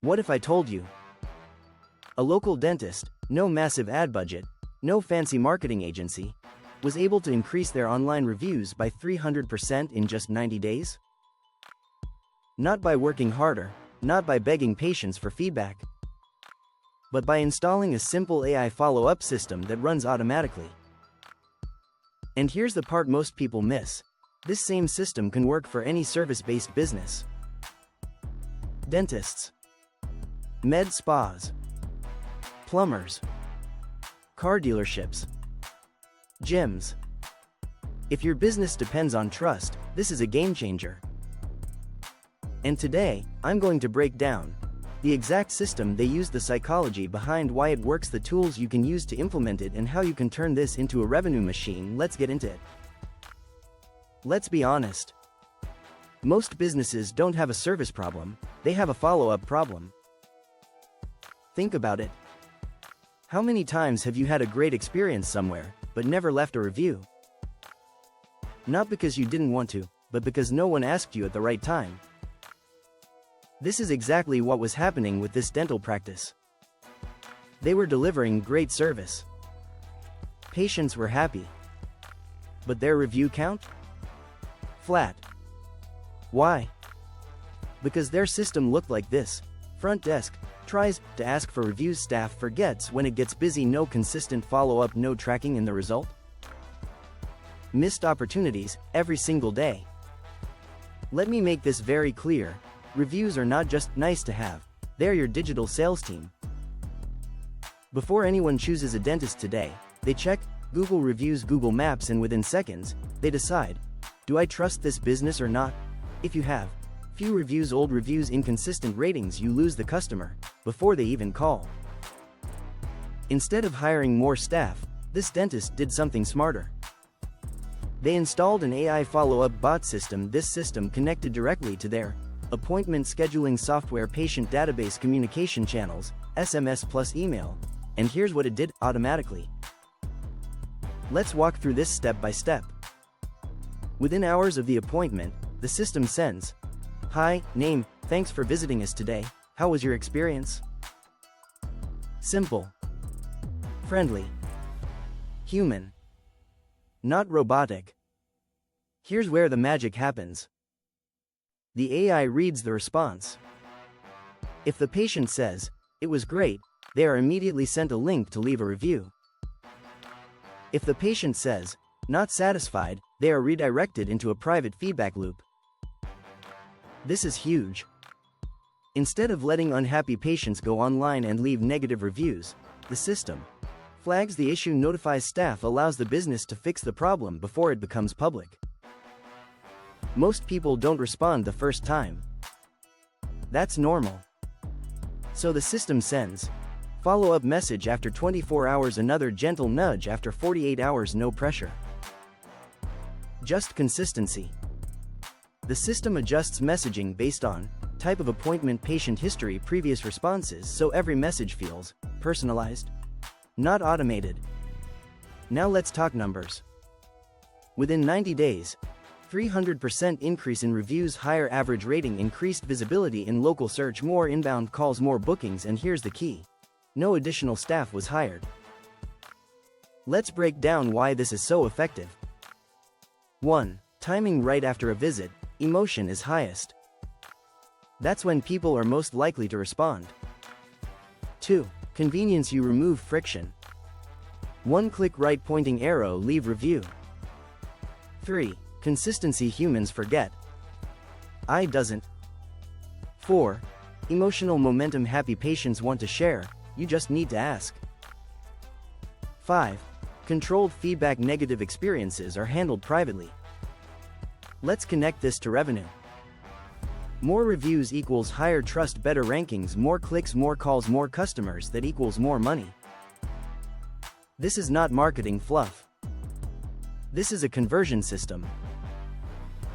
What if I told you? A local dentist, no massive ad budget, no fancy marketing agency, was able to increase their online reviews by 300% in just 90 days? Not by working harder, not by begging patients for feedback, but by installing a simple AI follow-up system that runs automatically. And here's the part most people miss. This same system can work for any service-based business. Dentists, med spas, plumbers, car dealerships, gyms. If your business depends on trust, this is a game changer. And today, I'm going to break down the exact system they use, the psychology behind why it works, the tools you can use to implement it, and how you can turn this into a revenue machine. Let's get into it. Let's be honest. Most businesses don't have a service problem, they have a follow-up problem. Think about it. How many times have you had a great experience somewhere, but never left a review? Not because you didn't want to, but because no one asked you at the right time. This is exactly what was happening with this dental practice. They were delivering great service. Patients were happy. But their review count? Flat. Why? Because their system looked like this. Front desk tries to ask for reviews, staff forgets when it gets busy, no consistent follow-up, no tracking in the result. Missed opportunities every single day. Let me make this very clear. Reviews are not just nice to have, they're your digital sales team. Before anyone chooses a dentist today, they check Google reviews, Google Maps, and within seconds, they decide, do I trust this business or not? If you have few reviews, old reviews, inconsistent ratings, you lose the customer before they even call. Instead of hiring more staff, this dentist did something smarter. They installed an AI follow-up bot system. This system connected directly to their appointment scheduling software, patient database, communication channels, SMS plus email, and here's what it did automatically. Let's walk through this step by step. Within hours of the appointment, the system sends, "Hi, name, thanks for visiting us today, how was your experience?" Simple, friendly, human, not robotic. Here's where the magic happens. The AI reads the response. If the patient says, "It was great," they are immediately sent a link to leave a review. If the patient says, "Not satisfied," they are redirected into a private feedback loop. This is huge. Instead of letting unhappy patients go online and leave negative reviews, the system flags the issue, notifies staff, allows the business to fix the problem before it becomes public. Most people don't respond the first time. That's normal. So the system sends follow-up message after 24 hours, another gentle nudge after 48 hours, no pressure. Just consistency. The system adjusts messaging based on type of appointment, patient history, previous responses, so every message feels personalized, not automated. Now let's talk numbers. Within 90 days, 300% increase in reviews, higher average rating, increased visibility in local search, more inbound calls, more bookings, and here's the key. No additional staff was hired. Let's break down why this is so effective. 1. Timing. Right after a visit, emotion is highest. That's when people are most likely to respond. 2. Convenience. You remove friction. One click, right pointing arrow, leave review. 3. Consistency. Humans forget. AI doesn't. 4. Emotional momentum. Happy patients want to share, you just need to ask. 5. Controlled feedback. Negative experiences are handled privately. Let's connect this to revenue. More reviews equals higher trust, better rankings, more clicks, more calls, more customers, that equals more money. This is not marketing fluff. This is a conversion system.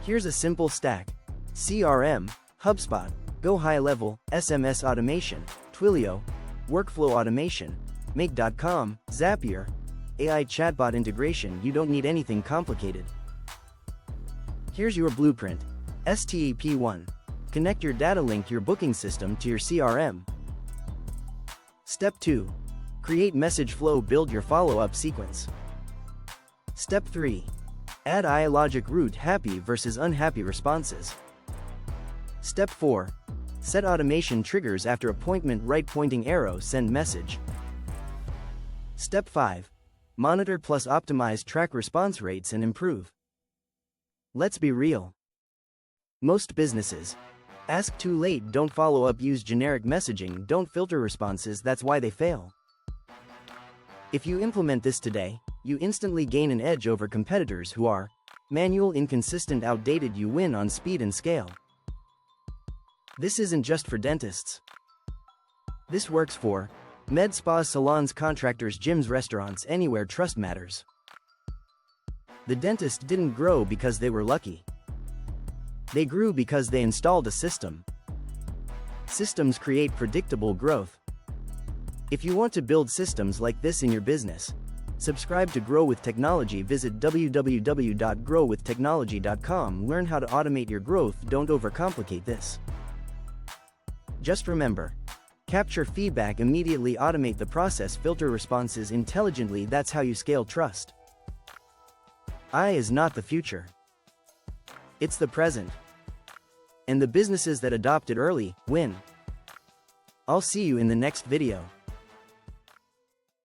Here's a simple stack. CRM, HubSpot, Go High Level, SMS automation, Twilio, workflow automation, Make.com, Zapier, AI chatbot integration. You don't need anything complicated. Here's your blueprint. STEP 1. Connect your data link your booking system to your CRM. Step 2. Create message flow. Build your follow-up sequence. Step 3. Add iLogic route happy versus unhappy responses. Step 4. Set automation triggers after appointment. Right pointing arrow send message. Step 5. Monitor plus optimize track response rates and improve. Let's be real. Most businesses ask too late, don't follow up, use generic messaging, don't filter responses. That's why they fail. If you implement this today, you instantly gain an edge over competitors who are manual, inconsistent, outdated. You win on speed and scale. This isn't just for dentists. This works for med spas, salons, contractors, gyms, restaurants, anywhere trust matters. The dentist didn't grow because they were lucky. They grew because they installed a system. Systems create predictable growth. If you want to build systems like this in your business, subscribe to Grow with Technology. Visit www.growwithtechnology.com. Learn how to automate your growth. Don't overcomplicate this. Just remember, capture feedback immediately, automate the process, filter responses intelligently. That's how you scale trust. AI is not the future. It's the present. And the businesses that adopt it early win. I'll see you in the next video.